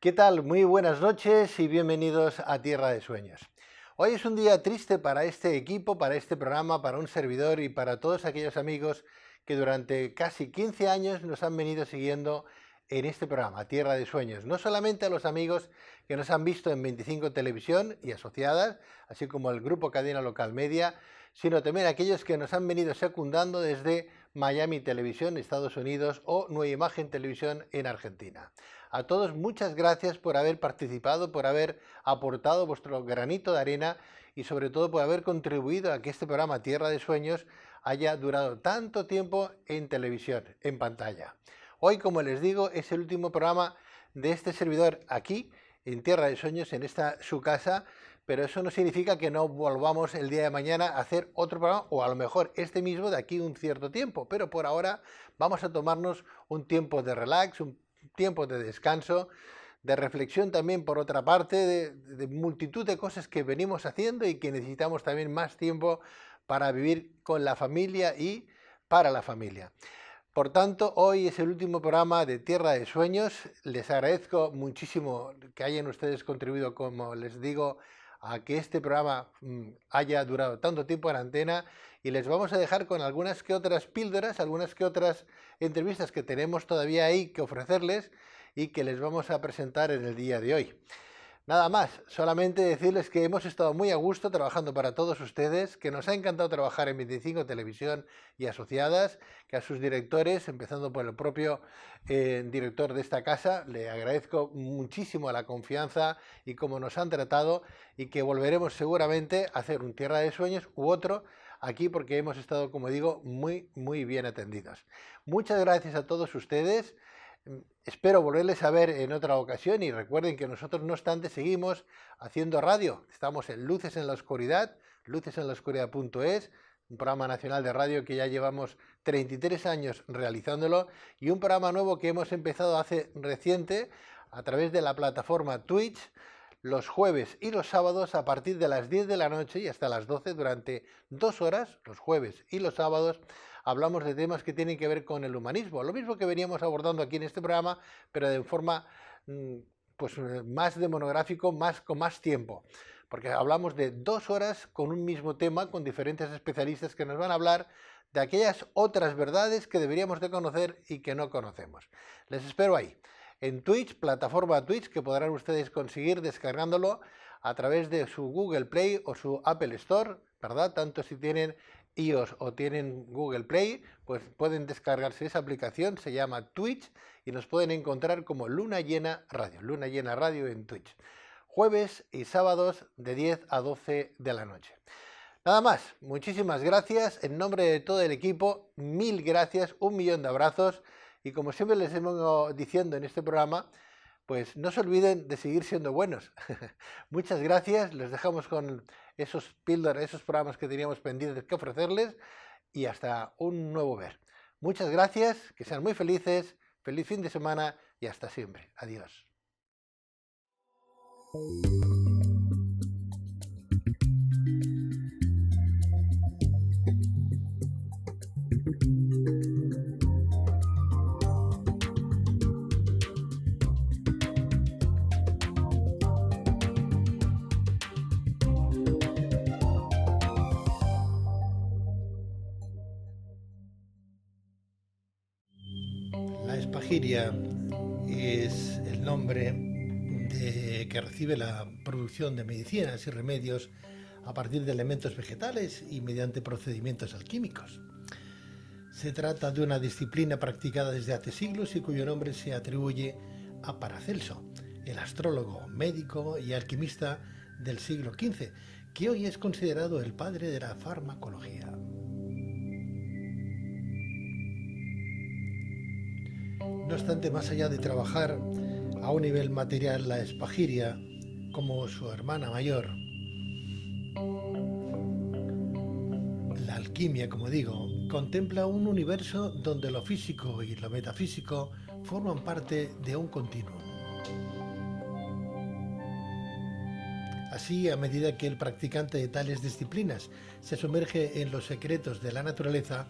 ¿Qué tal? Muy buenas noches y bienvenidos a Tierra de Sueños. Hoy es un día triste para este equipo, para este programa, para un servidor y para todos aquellos amigos que durante casi 15 años nos han venido siguiendo en este programa, Tierra de Sueños. No solamente a los amigos que nos han visto en 25 Televisión y asociadas, así como el Grupo Cadena Local Media, sino también a aquellos que nos han venido secundando desde Miami Televisión, Estados Unidos, o Nueva Imagen Televisión en Argentina. A todos muchas gracias por haber participado, por haber aportado vuestro granito de arena y sobre todo por haber contribuido a que este programa Tierra de Sueños haya durado tanto tiempo en televisión, en pantalla. Hoy, como les digo, es el último programa de este servidor aquí, en Tierra de Sueños, en esta su casa, pero eso no significa que no volvamos el día de mañana a hacer otro programa, o a lo mejor este mismo de aquí un cierto tiempo, pero por ahora vamos a tomarnos un tiempo de relax, un tiempo de descanso, de reflexión también por otra parte, de multitud de cosas que venimos haciendo y que necesitamos también más tiempo para vivir con la familia y para la familia. Por tanto, hoy es el último programa de Tierra de Sueños. Les agradezco muchísimo que hayan ustedes contribuido, como les digo, a que este programa haya durado tanto tiempo en antena, y les vamos a dejar con algunas que otras píldoras, algunas que otras entrevistas que tenemos todavía ahí que ofrecerles y que les vamos a presentar en el día de hoy. Nada más, solamente decirles que hemos estado muy a gusto trabajando para todos ustedes, que nos ha encantado trabajar en 25 Televisión y asociadas, que a sus directores, empezando por el propio director de esta casa, le agradezco muchísimo la confianza y cómo nos han tratado, y que volveremos seguramente a hacer un Tierra de Sueños u otro aquí, porque hemos estado, como digo, muy bien atendidos. Muchas gracias a todos ustedes. Espero volverles a ver en otra ocasión, y recuerden que nosotros, no obstante, seguimos haciendo radio. Estamos en Luces en la Oscuridad, lucesenlaoscuridad.es, un programa nacional de radio que ya llevamos 33 años realizándolo, y un programa nuevo que hemos empezado hace reciente a través de la plataforma Twitch, los jueves y los sábados a partir de las 10 de la noche y hasta las 12, durante 2 horas, los jueves y los sábados, hablamos de temas que tienen que ver con el humanismo, lo mismo que veníamos abordando aquí en este programa, pero de forma pues más de monográfico, con más tiempo, porque hablamos de 2 horas con un mismo tema, con diferentes especialistas que nos van a hablar de aquellas otras verdades que deberíamos de conocer y que no conocemos. Les espero ahí, en Twitch, plataforma Twitch, que podrán ustedes conseguir descargándolo a través de su Google Play o su Apple Store, ¿verdad? Tanto si tienen iOS o tienen Google Play, pues pueden descargarse esa aplicación, se llama Twitch, y nos pueden encontrar como Luna Llena Radio en Twitch. Jueves y sábados de 10 a 12 de la noche. Nada más, muchísimas gracias, en nombre de todo el equipo, 1000 gracias, 1.000.000 de abrazos, y como siempre les hemos diciendo en este programa, pues no se olviden de seguir siendo buenos. Muchas gracias, les dejamos con esos píldoras, esos programas que teníamos pendientes que ofrecerles, y hasta un nuevo ver. Muchas gracias, que sean muy felices, feliz fin de semana y hasta siempre. Adiós. La espagiria es el nombre que recibe la producción de medicinas y remedios a partir de elementos vegetales y mediante procedimientos alquímicos. Se trata de una disciplina practicada desde hace siglos y cuyo nombre se atribuye a Paracelso, el astrólogo, médico y alquimista del siglo XV, que hoy es considerado el padre de la farmacología. No obstante, más allá de trabajar a un nivel material la espagiria, como su hermana mayor, la alquimia, como digo, contempla un universo donde lo físico y lo metafísico forman parte de un continuum. Así, a medida que el practicante de tales disciplinas se sumerge en los secretos de la naturaleza,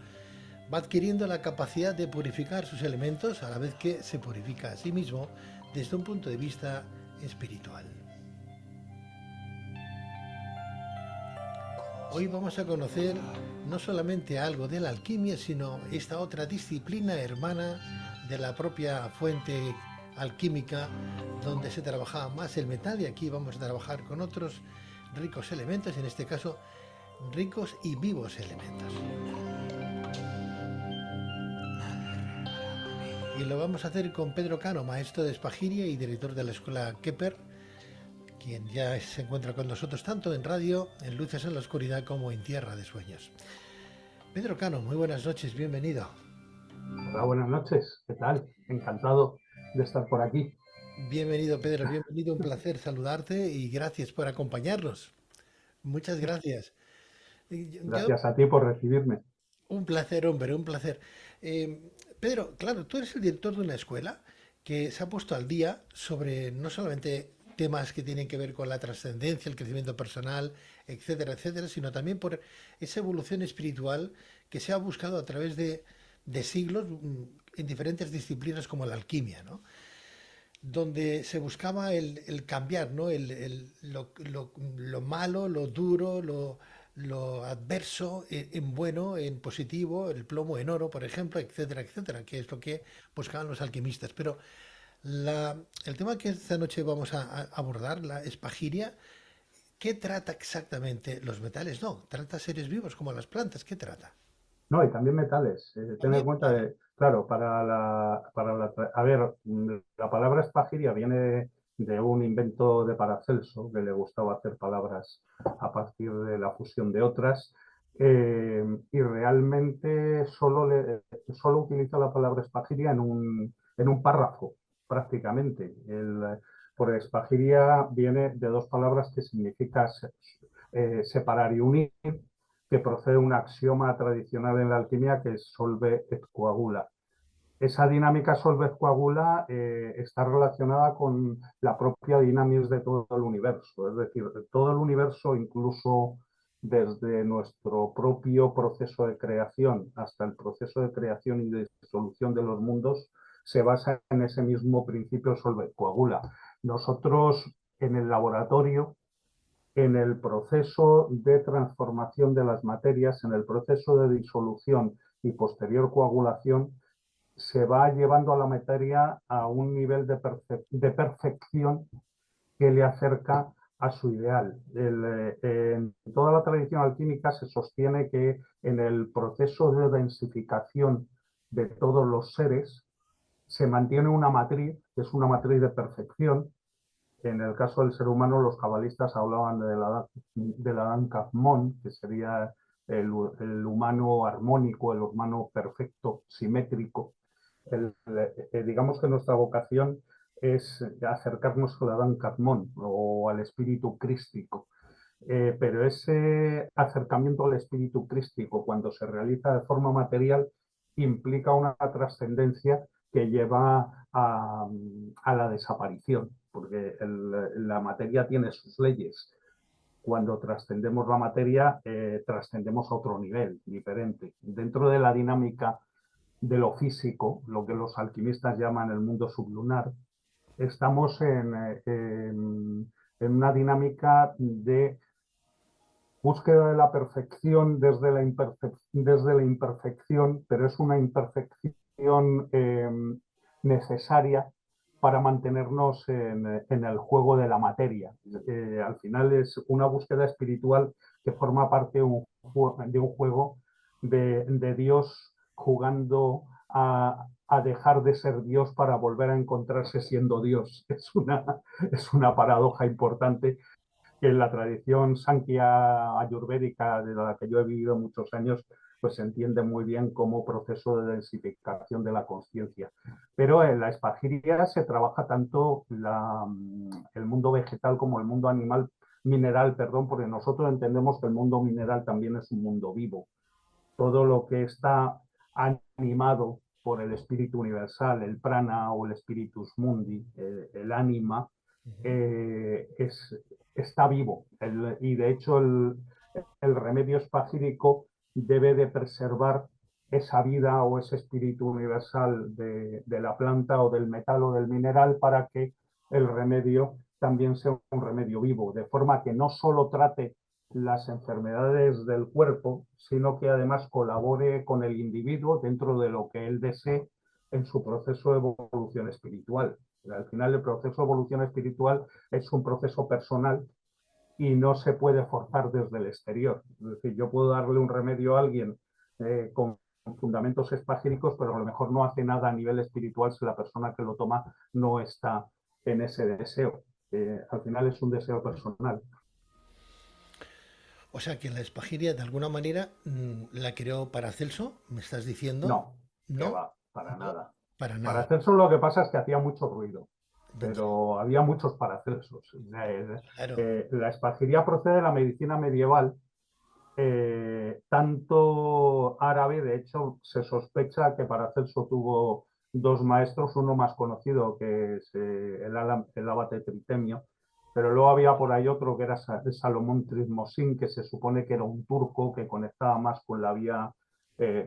va adquiriendo la capacidad de purificar sus elementos a la vez que se purifica a sí mismo desde un punto de vista espiritual. Hoy vamos a conocer no solamente algo de la alquimia, sino esta otra disciplina hermana de la propia fuente alquímica, donde se trabajaba más el metal, y aquí vamos a trabajar con otros ricos elementos, en este caso ricos y vivos elementos. Y lo vamos a hacer con Pedro Cano, maestro de Espagiria y director de la escuela Kepper, quien ya se encuentra con nosotros tanto en radio, en Luces en la Oscuridad, como en Tierra de Sueños. Pedro Cano, muy buenas noches, bienvenido. Hola, buenas noches, ¿qué tal? Encantado de estar por aquí. Bienvenido, Pedro, bienvenido, un placer saludarte y gracias por acompañarnos. Muchas gracias. Gracias a ti por recibirme. Un placer, hombre, un placer. Pedro, claro, tú eres el director de una escuela que se ha puesto al día sobre no solamente temas que tienen que ver con la trascendencia, el crecimiento personal, etcétera, etcétera, sino también por esa evolución espiritual que se ha buscado a través de siglos en diferentes disciplinas como la alquimia, ¿no? Donde se buscaba el cambiar, ¿no? Lo malo, lo duro, lo adverso en bueno, en positivo, el plomo en oro, por ejemplo, etcétera, etcétera, que es lo que buscaban los alquimistas. Pero el tema que esta noche vamos a abordar, la espagiria, ¿qué trata exactamente? Los metales no, trata seres vivos como las plantas, ¿qué trata? No, y también metales. Ten en También cuenta, metales. claro, a ver, la palabra espagiria viene de un invento de Paracelso, que le gustaba hacer palabras a partir de la fusión de otras, y realmente solo utiliza la palabra espagiria en un párrafo, prácticamente. Por espagiria viene de dos palabras que significa separar y unir, que procede de un axioma tradicional en la alquimia que es solve et coagula. Esa dinámica solve et coagula está relacionada con la propia dinámica de todo el universo, es decir, todo el universo, incluso desde nuestro propio proceso de creación hasta el proceso de creación y de disolución de los mundos, se basa en ese mismo principio solve et coagula. Nosotros en el laboratorio, en el proceso de transformación de las materias, en el proceso de disolución y posterior coagulación, se va llevando a la materia a un nivel de perfección que le acerca a su ideal. En toda la tradición alquímica se sostiene que en el proceso de densificación de todos los seres se mantiene una matriz, que es una matriz de perfección. En el caso del ser humano, los cabalistas hablaban de la Adán Kadmon, que sería el humano armónico, el humano perfecto, simétrico. Digamos que nuestra vocación es acercarnos al Adán Kadmon o al espíritu crístico. Pero ese acercamiento al espíritu crístico, cuando se realiza de forma material, implica una trascendencia que lleva a la desaparición, porque la materia tiene sus leyes. Cuando trascendemos la materia, trascendemos a otro nivel diferente. Dentro de la dinámica de lo físico, lo que los alquimistas llaman el mundo sublunar, estamos en una dinámica de búsqueda de la perfección desde la imperfección, pero es una imperfección necesaria para mantenernos en el juego de la materia. Al final es una búsqueda espiritual que forma parte de un juego de Dios jugando a dejar de ser Dios para volver a encontrarse siendo Dios. Es una paradoja importante que en la tradición Sankhya ayurvédica, de la que yo he vivido muchos años, pues se entiende muy bien como proceso de densificación de la conciencia. Pero en la espagiria se trabaja tanto el mundo vegetal como el mundo mineral, perdón, porque nosotros entendemos que el mundo mineral también es un mundo vivo. Todo lo que está animado por el espíritu universal, el prana o el spiritus mundi, el ánima, eh, es, está vivo. Y de hecho el remedio espagírico debe de preservar esa vida o ese espíritu universal de la planta o del metal o del mineral para que el remedio también sea un remedio vivo, de forma que no solo trate las enfermedades del cuerpo, sino que además colabore con el individuo dentro de lo que él desee en su proceso de evolución espiritual. Al final, el proceso de evolución espiritual es un proceso personal y no se puede forzar desde el exterior. Es decir, yo puedo darle un remedio a alguien con fundamentos espagíricos, pero a lo mejor no hace nada a nivel espiritual si la persona que lo toma no está en ese deseo. Al final es un deseo personal. O sea que la Espagiria, de alguna manera, la creó Paracelso, ¿me estás diciendo? No, que No, va, para no, nada. para nada. Paracelso lo que pasa es que hacía mucho ruido, Ya, pero había muchos Paracelsos. claro. La espagiria procede de la medicina medieval, tanto árabe. De hecho, se sospecha que Paracelso tuvo dos maestros, uno más conocido que es el abate Tritemio, pero luego había por ahí otro que era Salomón Trismosín, que se supone que era un turco que conectaba más con la vía,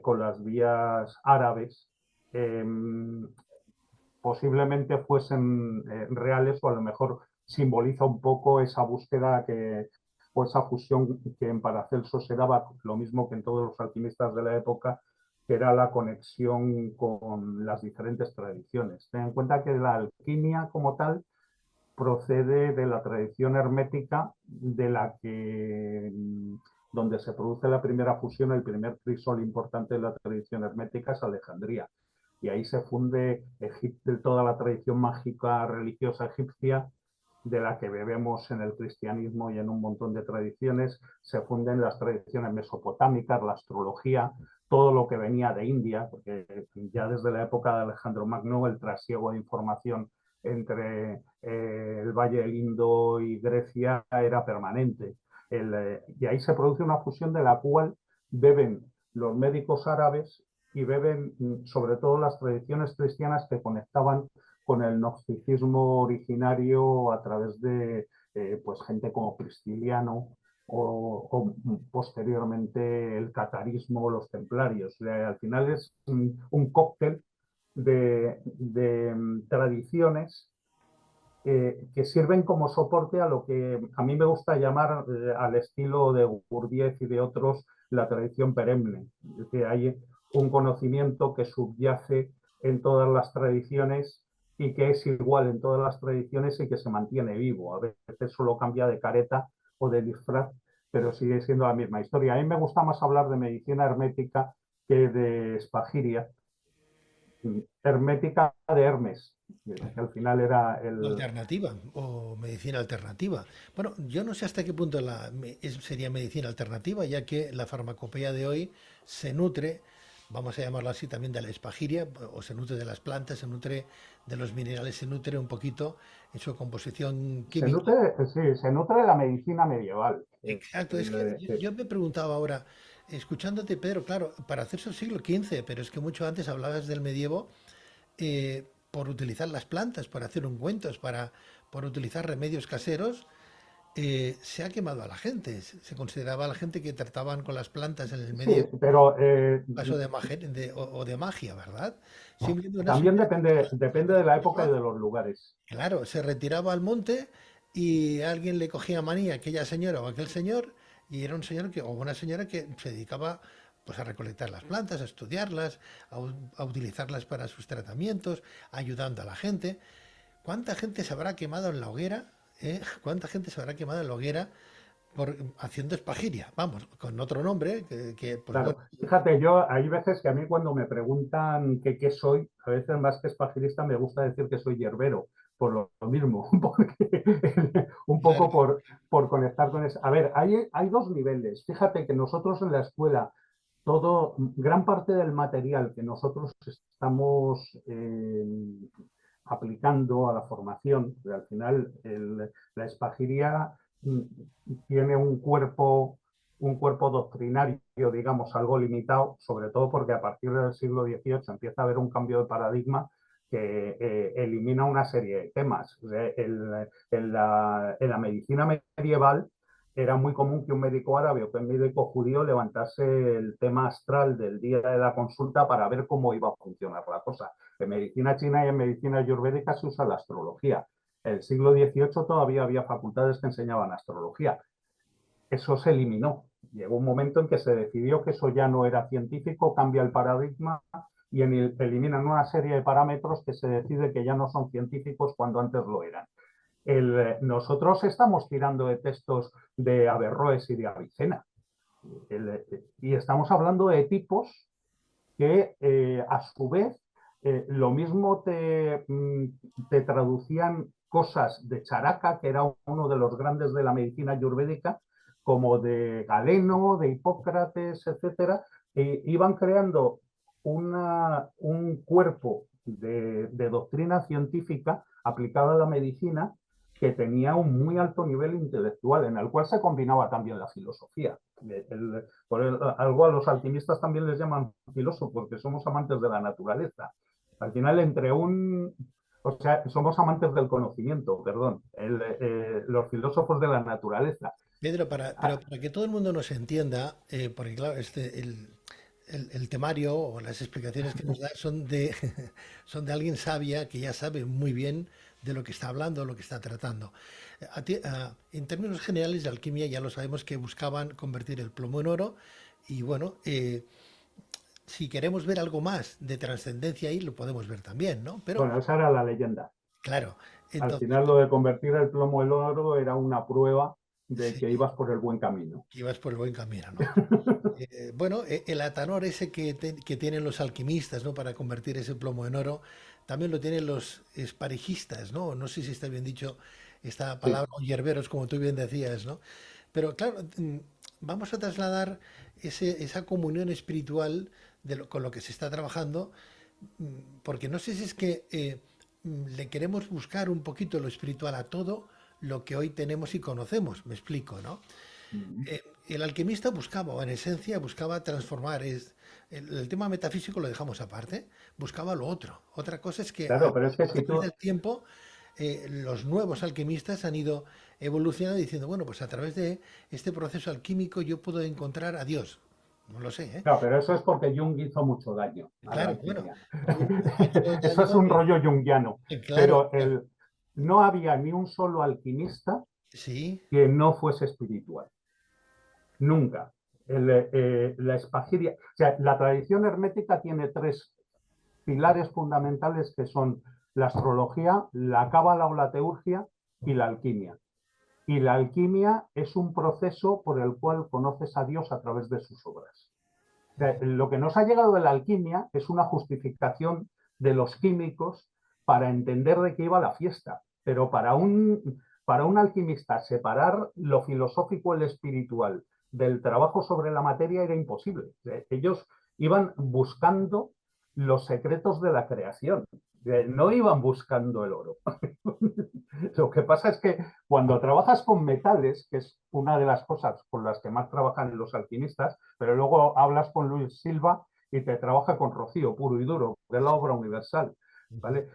con las vías árabes. Eh, Posiblemente fuesen reales, o a lo mejor simboliza un poco esa búsqueda o esa fusión que en Paracelso se daba, lo mismo que en todos los alquimistas de la época, que era la conexión con las diferentes tradiciones. Ten en cuenta que la alquimia como tal procede de la tradición hermética, de la que donde se produce la primera fusión, el primer crisol importante de la tradición hermética es Alejandría. Y ahí se funde toda la tradición mágica religiosa egipcia, de la que bebemos en el cristianismo y en un montón de tradiciones. Se funden las tradiciones mesopotámicas, la astrología, todo lo que venía de India, porque ya desde la época de Alejandro Magno el trasiego de información entre el Valle del Indo y Grecia era permanente. Y ahí se produce una fusión de la cual beben los médicos árabes y beben sobre todo las tradiciones cristianas que conectaban con el gnosticismo originario a través de pues gente como Prisciliano o posteriormente el catarismo o los templarios. Al final es un cóctel de tradiciones que sirven como soporte a lo que a mí me gusta llamar, al estilo de Gurdjieff y de otros, la tradición perenne. Es decir, hay un conocimiento que subyace en todas las tradiciones y que es igual en todas las tradiciones y que se mantiene vivo. A veces solo cambia de careta o de disfraz, pero sigue siendo la misma historia. A mí me gusta más hablar de medicina hermética que de espagiria. Hermética de Hermes, que al final era el... Alternativa o medicina alternativa. Bueno, yo no sé hasta qué punto sería medicina alternativa, ya que la farmacopea de hoy se nutre, vamos a llamarlo así, también de la espagiria, o se nutre de las plantas, se nutre de los minerales, se nutre un poquito en su composición Se química. nutre, sí, se nutre de la medicina medieval. Exacto, es que yo me preguntaba ahora, escuchándote, Pedro, claro, para hacerse el siglo XV, pero es que mucho antes hablabas del medievo por utilizar las plantas, por hacer ungüentos, por utilizar remedios caseros, se ha quemado a la gente. Se consideraba a la gente que trataban con las plantas en el Sí, medio pero caso de o de magia, ¿verdad? Simplemente una también señora, depende de la época y de los lugares. claro, se retiraba al monte y alguien le cogía manía a aquella señora o aquel señor y era un señor o una señora que se dedicaba pues a recolectar las plantas, a estudiarlas, a utilizarlas para sus tratamientos, ayudando a la gente. ¿Cuánta gente se habrá quemado en la hoguera? ¿Cuánta gente se habrá quemado en la hoguera haciendo espagiria? Vamos, con otro nombre, pues Claro, bueno, fíjate, yo hay veces que a mí cuando me preguntan qué soy, a veces más que espagirista me gusta decir que soy hierbero, por lo mismo, porque, un claro, poco por conectar con eso. A ver, hay dos niveles. Fíjate que nosotros en la escuela, gran parte del material que nosotros estamos aplicando a la formación, al final la espagiria mm, tiene un cuerpo doctrinario, digamos, algo limitado, sobre todo porque a partir del siglo XVIII empieza a haber un cambio de paradigma que elimina una serie de temas. En la medicina medieval, era muy común que un médico árabe o que un médico judío levantase el tema astral del día de la consulta para ver cómo iba a funcionar la cosa. En medicina china y en medicina ayurvédica se usa la astrología. En el siglo XVIII todavía había facultades que enseñaban astrología. Eso se eliminó. Llegó un momento en que se decidió que eso ya no era científico, cambia el paradigma y eliminan una serie de parámetros que se decide que ya no son científicos cuando antes lo eran. Nosotros estamos tirando de textos de Averroes y de Avicena. Y estamos hablando de tipos que a su vez lo mismo te traducían cosas de Charaka, que era uno de los grandes de la medicina ayurvédica, como de Galeno, de Hipócrates, etcétera, e iban creando un cuerpo de doctrina científica aplicada a la medicina que tenía un muy alto nivel intelectual, en el cual se combinaba también la filosofía. Algo a los alquimistas también les llaman filósofos, porque somos amantes de la naturaleza. Al final, o sea, somos amantes del conocimiento, perdón, los filósofos de la naturaleza. Pedro, pero para que todo el mundo nos entienda, porque claro, el temario o las explicaciones que nos da son son de alguien sabia que ya sabe muy bien de lo que está hablando, lo que está tratando. En términos generales de alquimia ya lo sabemos que buscaban convertir el plomo en oro y bueno, si queremos ver algo más de trascendencia ahí lo podemos ver también, ¿no? Pero Bueno, esa era la leyenda. claro, Al entonces, final lo de convertir el plomo en oro era una prueba de que sí, ibas por el buen camino. ibas por el buen camino, ¿no? Bueno, el atanor ese que tienen los alquimistas, ¿no? Para convertir ese plomo en oro, también lo tienen los esparijistas, ¿no? No sé si está bien dicho esta Sí. palabra, o hierberos, como tú bien decías, ¿no? Pero claro, vamos a trasladar esa comunión espiritual con lo que se está trabajando, porque no sé si es que le queremos buscar un poquito lo espiritual a todo lo que hoy tenemos y conocemos, me explico, ¿no? El alquimista buscaba, o en esencia buscaba transformar, el tema metafísico lo dejamos aparte, buscaba lo otro. Otra cosa es que Claro, pero es que a si través tú, del tiempo los nuevos alquimistas han ido evolucionando diciendo, bueno, pues a través de este proceso alquímico yo puedo encontrar a Dios. No lo sé, ¿eh? claro, pero eso es porque Jung hizo mucho daño a la Claro, bueno, alquimia. Jung ha hecho Eso es daño, un rollo junguiano. claro, Pero no había ni un solo alquimista sí, que no fuese espiritual. Nunca. La espagiria, o sea, la tradición hermética tiene tres pilares fundamentales que son la astrología, la cábala o la teurgia y la alquimia. Y la alquimia es un proceso por el cual conoces a Dios a través de sus obras. O sea, lo que nos ha llegado de la alquimia es una justificación de los químicos para entender de qué iba la fiesta. Pero para un alquimista separar lo filosófico y lo espiritual del trabajo sobre la materia era imposible. Ellos iban buscando los secretos de la creación, no iban buscando el oro. Lo que pasa es que cuando trabajas con metales, que es una de las cosas con las que más trabajan los alquimistas, pero luego hablas con Luis Silva y te trabaja con rocío puro y duro, de la obra universal. ¿Vale?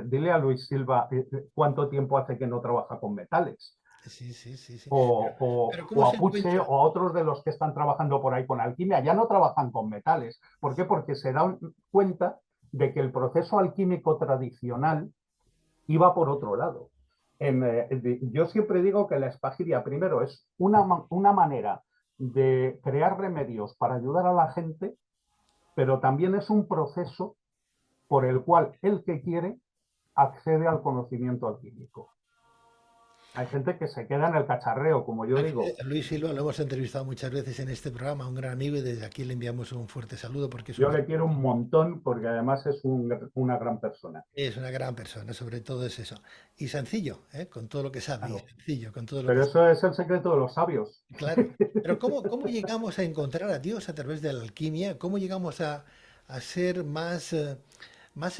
Dile a Luis Silva cuánto tiempo hace que no trabaja con metales. sí, sí, sí, sí. Pero O ¿cómo a se Puche encuentra? o a otros de los que están trabajando por ahí con alquimia, ya no trabajan con metales. ¿Por qué? Porque se dan cuenta de que el proceso alquímico tradicional iba por otro lado. Yo siempre digo que la espagiria primero es una manera de crear remedios para ayudar a la gente, pero también es un proceso por el cual el que quiere accede al conocimiento alquímico. Hay gente que se queda en el cacharreo, como yo Aquí, digo. Luis Silva lo hemos entrevistado muchas veces en este programa, un gran amigo, y desde aquí le enviamos un fuerte saludo porque Yo le quiero un montón porque además es una gran persona. es una gran persona, sobre todo es eso. Y sencillo, ¿eh? Con todo lo que sabe, y Claro. sencillo, con todo lo que Pero sabe. eso es el secreto de los sabios. Claro. Pero ¿cómo llegamos a encontrar a Dios a través de la alquimia? ¿Cómo llegamos a ser más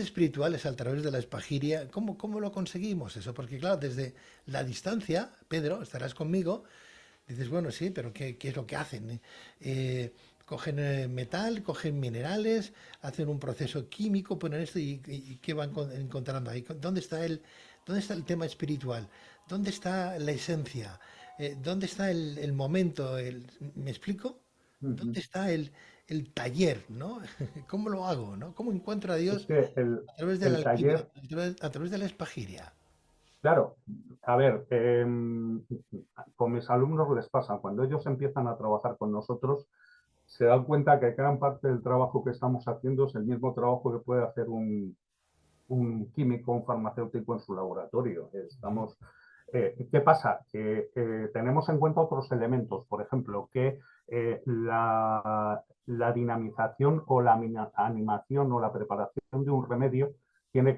espirituales a través de la espagiria? ¿Cómo lo conseguimos eso? Porque claro, desde la distancia, Pedro, estarás conmigo, dices, bueno, sí, pero ¿qué es lo que hacen? Cogen metal, cogen minerales, hacen un proceso químico, ponen esto y ¿qué van encontrando ahí? ¿Dónde está el tema espiritual? ¿Dónde está la esencia? ¿dónde está el momento? ¿Me explico? ¿Dónde Ujú. está el taller, ¿no? ¿Cómo lo hago, ¿no? ¿Cómo encuentro a Es Dios que a través de la el alquimia, taller, a través de la espagiria? claro, a ver, con mis alumnos les pasa, cuando ellos empiezan a trabajar con nosotros, se dan cuenta que gran parte del trabajo que estamos haciendo es el mismo trabajo que puede hacer un químico, un farmacéutico en su laboratorio. Ujú. ¿Qué pasa? Que tenemos en cuenta otros elementos, por ejemplo, que la dinamización o la animación o la preparación de un remedio tiene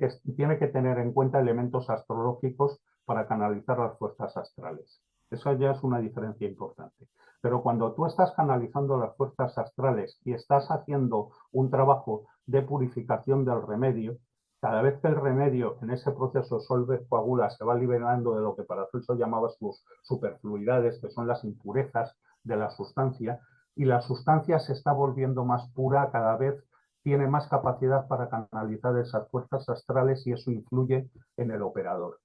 que tener en cuenta elementos astrológicos para canalizar las fuerzas astrales. Eso ya es una diferencia importante. Pero cuando tú estás canalizando las fuerzas astrales y estás haciendo un trabajo de purificación del remedio, cada vez que el remedio en ese proceso solve coagula se va liberando de lo que Paracelso llamaba sus superfluidades, que son las impurezas de la sustancia, y la sustancia se está volviendo más pura, cada vez tiene más capacidad para canalizar esas fuerzas astrales y eso influye en el operador.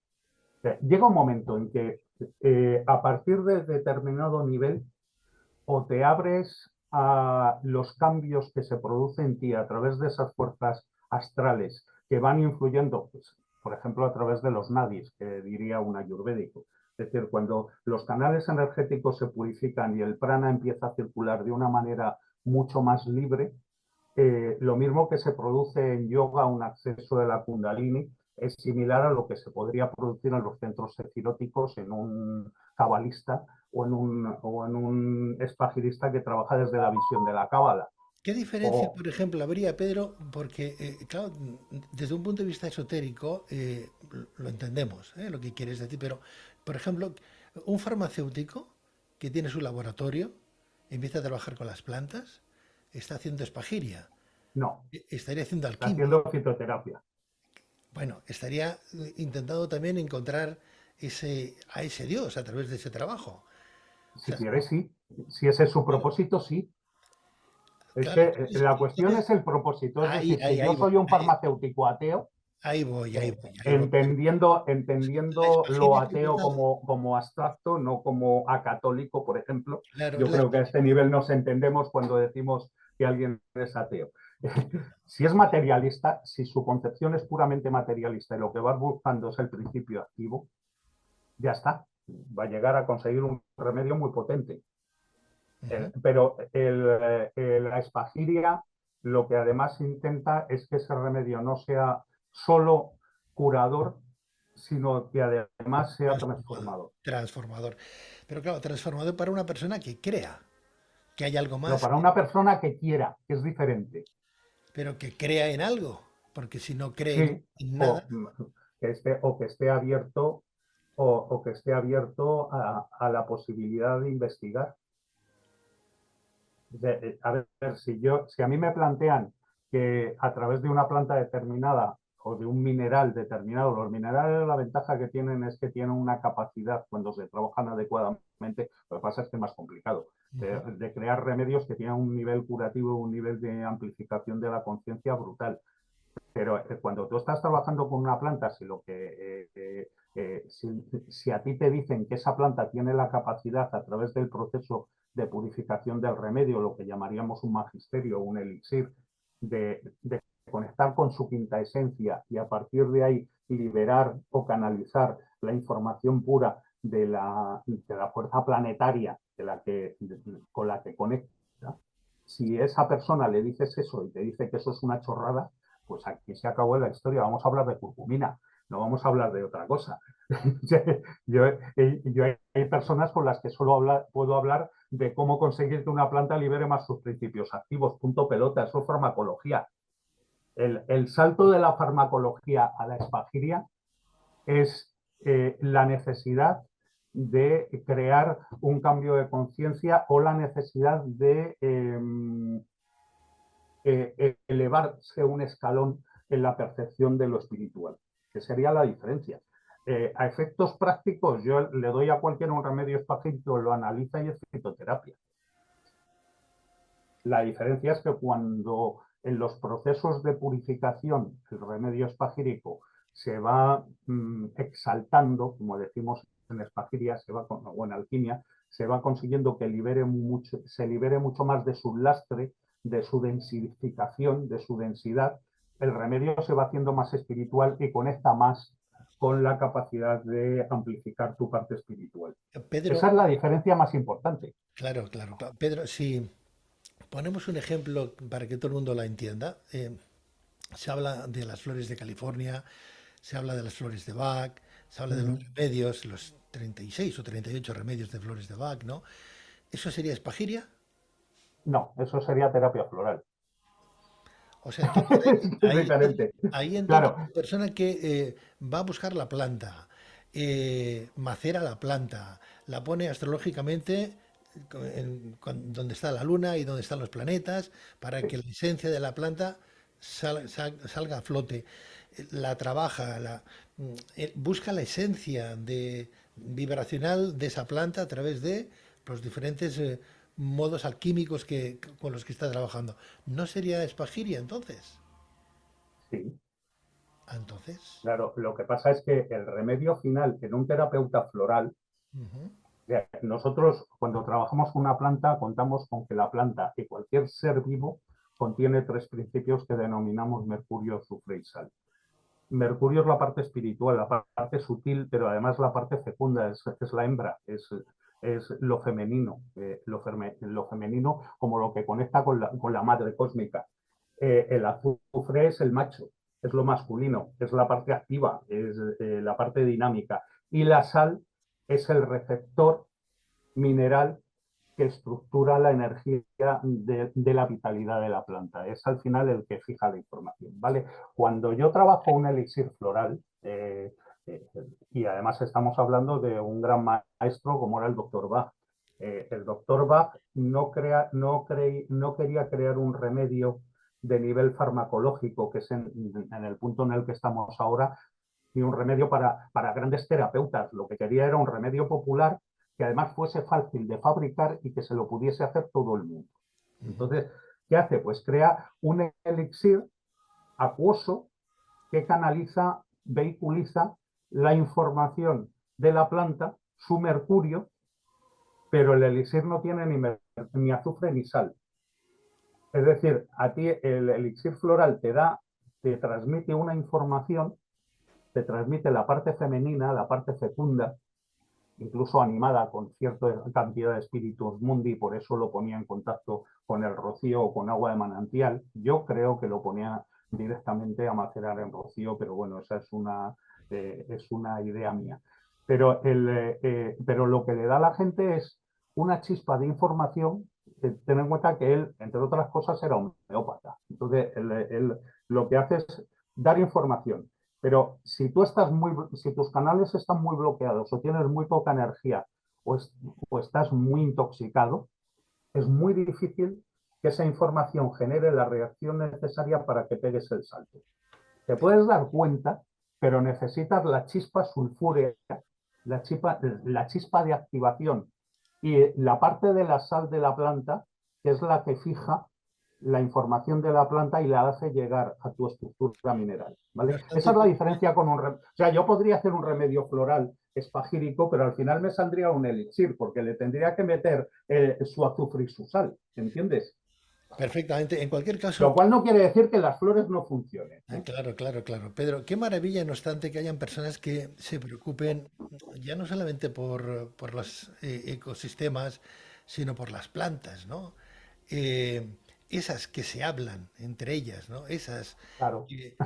Llega un momento en que a partir de determinado nivel o te abres a los cambios que se producen en ti a través de esas fuerzas astrales que van influyendo, pues, por ejemplo, a través de los nadis, que diría un ayurvédico. Es decir, cuando los canales energéticos se purifican y el prana empieza a circular de una manera mucho más libre, lo mismo que se produce en yoga, un acceso de la kundalini, es similar a lo que se podría producir en los centros sefiróticos en un cabalista o en un espagirista que trabaja desde la visión de la cábala. ¿Qué diferencia, O por ejemplo, habría, Pedro? Porque, claro, desde un punto de vista esotérico lo entendemos, lo que quieres decir, pero, por ejemplo, un farmacéutico que tiene su laboratorio, empieza a trabajar con las plantas, está haciendo espagiria, no, estaría haciendo alquimia. haciendo fitoterapia. Bueno, estaría intentando también encontrar a ese Dios a través de ese trabajo. O Si sea, quieres, sí. Si ese es su claro, propósito, sí. Es claro, que entonces, la cuestión es el propósito. Es decir, si yo ahí voy, soy un farmacéutico ateo, ahí voy, ahí eh, voy, ahí voy. La entendiendo lo espagiria que he ateo empezado, como abstracto, no como acatólico, por ejemplo. claro, Yo creo que a este nivel nos entendemos cuando decimos que alguien es ateo. Si es materialista, si su concepción es puramente materialista y lo que vas buscando es el principio activo, ya está. Va a llegar a conseguir un remedio muy potente. ujú, Pero la espagiria lo que además intenta es que ese remedio no sea solo curador, sino que además sea transformador, transformador. transformador. Pero claro, transformador para una persona que crea que hay algo Pero más, para una persona que quiera, que es diferente, pero que crea en algo, porque si no cree sí, en nada, o que esté abierto, o que esté abierto a la posibilidad de investigar. A ver, si a mí me plantean que a través de una planta determinada o de un mineral determinado, los minerales la ventaja que tienen es que tienen una capacidad cuando se trabajan adecuadamente, lo que pasa es que es más complicado, ujú, de crear remedios que tienen un nivel curativo, un nivel de amplificación de la conciencia brutal. Pero cuando tú estás trabajando con una planta, si lo que si a ti te dicen que esa planta tiene la capacidad a través del proceso de purificación del remedio, lo que llamaríamos un magisterio o un elixir, de conectar con su quinta esencia y a partir de ahí liberar o canalizar la información pura de la fuerza planetaria con la que conecta, si esa persona le dices eso y te dice que eso es una chorrada, pues aquí se acabó la historia, vamos a hablar de curcumina, no vamos a hablar de otra cosa. yo hay personas con las que puedo hablar de cómo conseguir que una planta libere más sus principios activos, punto pelota, eso es farmacología. El salto de la farmacología a la espagiria es la necesidad de crear un cambio de conciencia o la necesidad de elevarse un escalón en la percepción de lo espiritual, que sería la diferencia. A efectos prácticos, yo le doy a cualquiera un remedio espagírico, lo analiza y es fitoterapia. La diferencia es que cuando en los procesos de purificación el remedio espagírico se va exaltando, como decimos en espagiria o en alquimia, se va consiguiendo que se libere mucho más de su lastre, de su densificación, de su densidad. El remedio se va haciendo más espiritual y conecta más con la capacidad de amplificar tu parte espiritual. Pedro, Esa es la diferencia más importante. claro, claro, claro. Pedro, si ponemos un ejemplo para que todo el mundo la entienda, se habla de las flores de California, se habla de las flores de Bach, se habla de los remedios, los 36 o 38 remedios de flores de Bach, ¿no? ¿Eso sería espagiria? No, eso sería terapia floral. O sea, entonces Es diferente. ahí entonces Claro, la persona que va a buscar la planta, macera la planta, la pone astrológicamente donde está la luna y donde están los planetas, para que la esencia de la planta salga a flote. La trabaja, busca la esencia vibracional de esa planta a través de los diferentes modos alquímicos con los que está trabajando. ¿No sería espagiria entonces? sí. Ah, entonces. Claro, lo que pasa es que el remedio final en un terapeuta floral, Ujú, nosotros cuando trabajamos con una planta contamos con que la planta y cualquier ser vivo contiene tres principios que denominamos mercurio, azufre y sal. Mercurio es la parte espiritual, la parte sutil, pero además la parte fecunda, es la hembra, es lo femenino, lo femenino como lo que conecta con la madre cósmica. El azufre es el macho, es lo masculino, es la parte activa, es la parte dinámica. Y la sal es el receptor mineral que estructura la energía de la vitalidad de la planta. Es al final el que fija la información, ¿vale? Cuando yo trabajo un elixir floral, eh, y además estamos hablando de un gran maestro como era el doctor Bach. El doctor Bach no quería crear un remedio de nivel farmacológico, que es en el punto en el que estamos ahora, ni un remedio para grandes terapeutas. Lo que quería era un remedio popular que además fuese fácil de fabricar y que se lo pudiese hacer todo el mundo. ujú. Entonces, ¿qué hace? Pues crea un elixir acuoso que canaliza, vehiculiza la información de la planta, su mercurio, pero el elixir no tiene ni azufre ni sal. Es decir, a ti el elixir floral te transmite una información, te transmite la parte femenina, la parte fecunda, incluso animada con cierta cantidad de espíritus mundi, por eso lo ponía en contacto con el rocío o con agua de manantial. Yo creo que lo ponía directamente a macerar en rocío, pero bueno, esa es una idea mía. Pero lo que le da a la gente es una chispa de información. Ten en cuenta que él, entre otras cosas, era homeópata. Entonces, él lo que hace es dar información. Pero si tus canales están muy bloqueados o tienes muy poca energía o estás muy intoxicado, es muy difícil que esa información genere la reacción necesaria para que pegues el salto. Te puedes dar cuenta, pero necesitas la chispa sulfúrea, la chispa de activación y la parte de la sal de la planta, que es la que fija la información de la planta y la hace llegar a tu estructura mineral, No ¿vale? Esa obstante, es la diferencia con o sea, yo podría hacer un remedio floral espagírico, pero al final me saldría un elixir, porque le tendría que meter su azufre y su sal, ¿entiendes? perfectamente. En cualquier Lo caso, cual no quiere decir que las flores no funcionen, ¿eh? claro, claro, claro. Pedro, qué maravilla, no obstante, que hayan personas que se preocupen ya no solamente por los ecosistemas, sino por las plantas, ¿no? Eh, esas que se hablan entre ellas, ¿no? Esas Claro. que,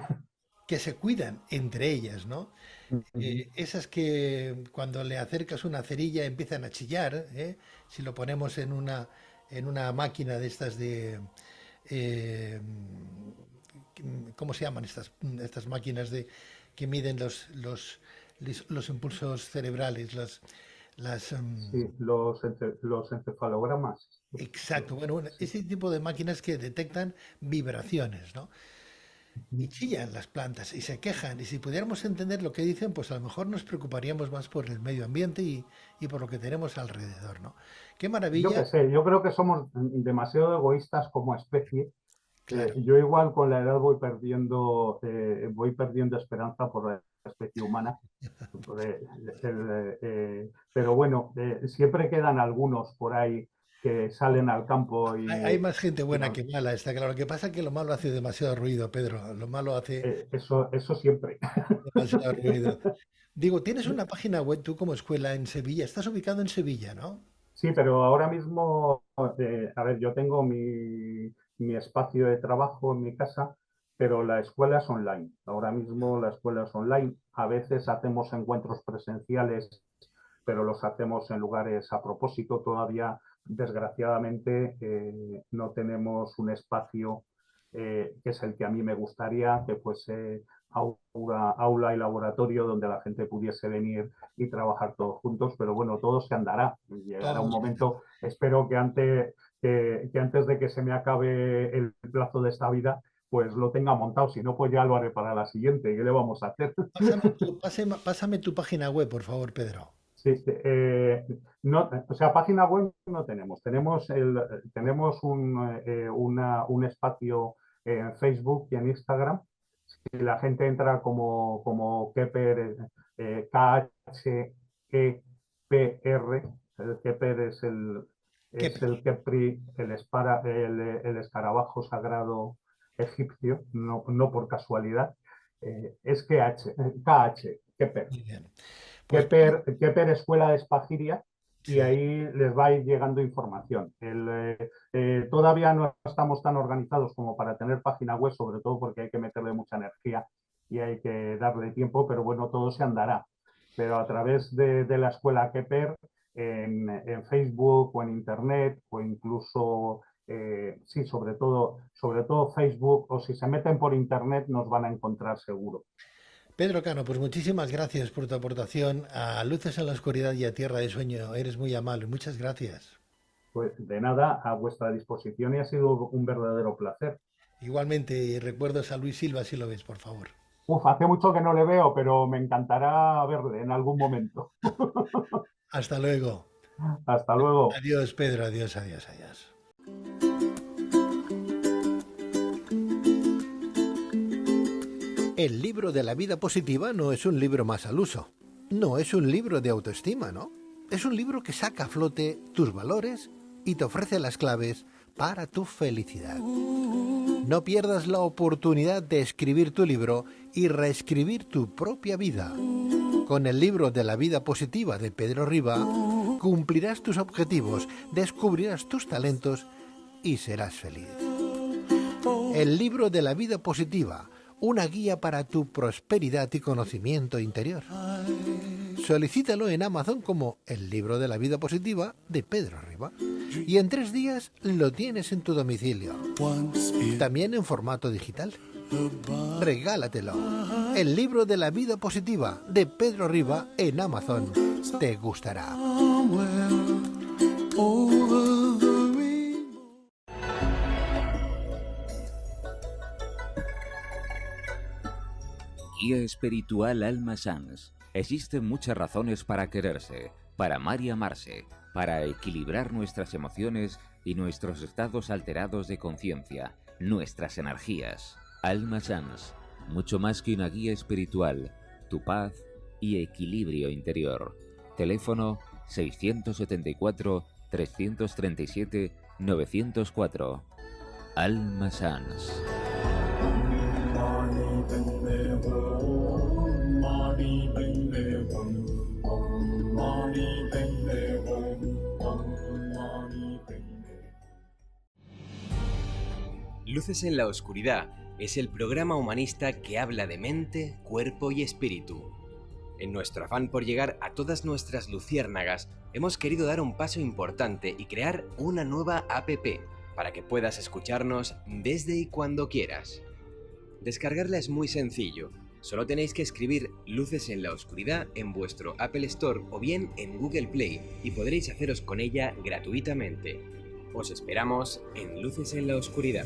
que se cuidan entre ellas, ¿no? Uh -huh. Esas que cuando le acercas una cerilla empiezan a chillar, ¿eh? Si lo ponemos en una máquina de estas eh, ¿cómo se llaman estas máquinas que miden los impulsos cerebrales? Sí, los encefalogramas. Exacto, bueno, Sí. ese tipo de máquinas que detectan vibraciones, ¿no? Uh Y -huh. chillan las plantas y se quejan. Y si pudiéramos entender lo que dicen, pues a lo mejor nos preocuparíamos más por el medio ambiente y por lo que tenemos alrededor, ¿no? Qué Yo maravilla, qué sé, yo creo que somos demasiado egoístas como especie. claro. Yo igual con la edad voy perdiendo esperanza por especie humana. Pero bueno, siempre quedan algunos por ahí que salen al campo Hay más gente y buena que mala, está claro. Lo que pasa es que lo malo hace demasiado ruido, Pedro. Lo malo hace eso siempre. demasiado ruido. Digo, tienes una página web tú como escuela en Sevilla. Estás ubicado en Sevilla, ¿no? Sí, pero ahora mismo, a ver, yo tengo mi espacio de trabajo en mi casa, pero la escuela es online. Ahora mismo la escuela es online. A veces hacemos encuentros presenciales, pero los hacemos en lugares a propósito. Todavía, desgraciadamente, no tenemos un espacio que es el que a mí me gustaría, que fuese aula y laboratorio donde la gente pudiese venir y trabajar todos juntos, pero bueno, todo se andará. Llegará un Todos. momento, espero que antes de que se me acabe el plazo de esta vida, pues lo tenga montado, si no, pues ya lo haré para la siguiente. ¿Qué le vamos a hacer? Pásame tu página web, por favor, Pedro. Sí, sí, no, o sea, página web no tenemos. Tenemos un espacio en Facebook y en Instagram. Si la gente entra como Kepper, KHEPR, el Kepper ¿Qué? es el Kepri, el escarabajo sagrado egipcio, no por casualidad. Es KH, Kepper. Muy bien. Pues Kepper Escuela de Espagiria, y sí. ahí les va a ir llegando información. Todavía no estamos tan organizados como para tener página web, sobre todo porque hay que meterle mucha energía y hay que darle tiempo, pero bueno, todo se andará. Pero a través de la escuela Kepper, en Facebook o en Internet, o incluso, sí, sobre todo Facebook, o si se meten por Internet nos van a encontrar seguro. Pedro Cano, pues muchísimas gracias por tu aportación a Luces en la Oscuridad y a Tierra de Sueño. Eres muy amable. Muchas gracias. Pues de nada, a vuestra disposición, y ha sido un verdadero placer. Igualmente, recuerdos a Luis Silva si lo ves, por favor. Uf, hace mucho que no le veo, pero me encantará verle en algún momento. Hasta luego. Hasta luego. Adiós, Pedro. Adiós, adiós, adiós. El libro de la vida positiva no es un libro más al uso. No es un libro de autoestima, ¿no? Es un libro que saca a flote tus valores y te ofrece las claves para tu felicidad. No pierdas la oportunidad de escribir tu libro y reescribir tu propia vida. Con el libro de la vida positiva de Pedro Riba, cumplirás tus objetivos, descubrirás tus talentos y serás feliz. El libro de la vida positiva, una guía para tu prosperidad y conocimiento interior. Solicítalo en Amazon como El libro de la vida positiva de Pedro Riba y en 3 días lo tienes en tu domicilio. También en formato digital. Regálatelo. El libro de la vida positiva de Pedro Riba en Amazon. Te gustará. Guía espiritual Alma Sans. Existen muchas razones para quererse, para amar y amarse, para equilibrar nuestras emociones y nuestros estados alterados de conciencia, nuestras energías. Alma Sans, mucho más que una guía espiritual, tu paz y equilibrio interior. Teléfono 674-337-904. Alma Sans. Luces en la Oscuridad es el programa humanista que habla de mente, cuerpo y espíritu. En nuestro afán por llegar a todas nuestras luciérnagas, hemos querido dar un paso importante y crear una nueva app para que puedas escucharnos desde y cuando quieras. Descargarla es muy sencillo. Solo tenéis que escribir Luces en la Oscuridad en vuestro Apple Store o bien en Google Play y podréis haceros con ella gratuitamente. Os esperamos en Luces en la Oscuridad.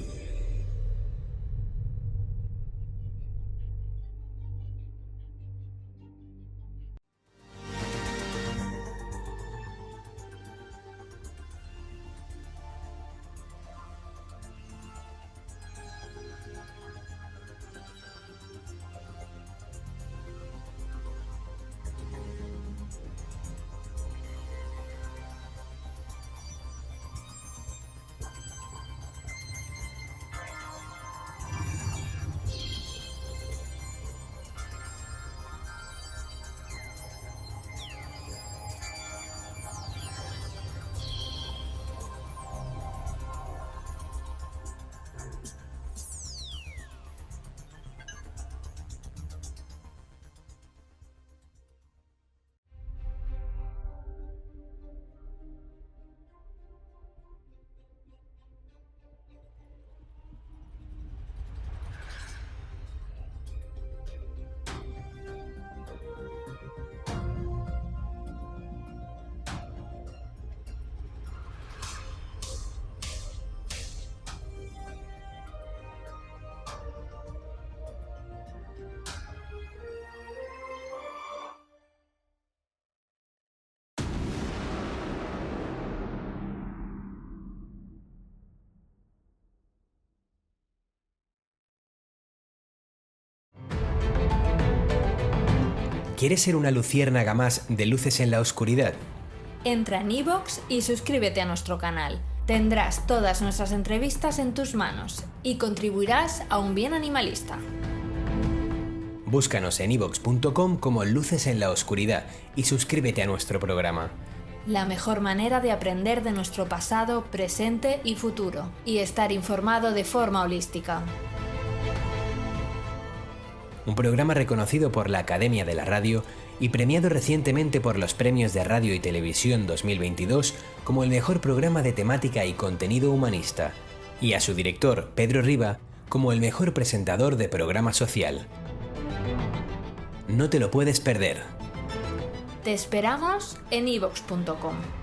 ¿Quieres ser una luciérnaga más de Luces en la Oscuridad? Entra en iVoox y suscríbete a nuestro canal. Tendrás todas nuestras entrevistas en tus manos y contribuirás a un bien animalista. Búscanos en iVoox.com como Luces en la Oscuridad y suscríbete a nuestro programa. La mejor manera de aprender de nuestro pasado, presente y futuro, y estar informado de forma holística. Un programa reconocido por la Academia de la Radio y premiado recientemente por los Premios de Radio y Televisión 2022 como el mejor programa de temática y contenido humanista, y a su director, Pedro Riba, como el mejor presentador de programa social. No te lo puedes perder. Te esperamos en iVoox.com.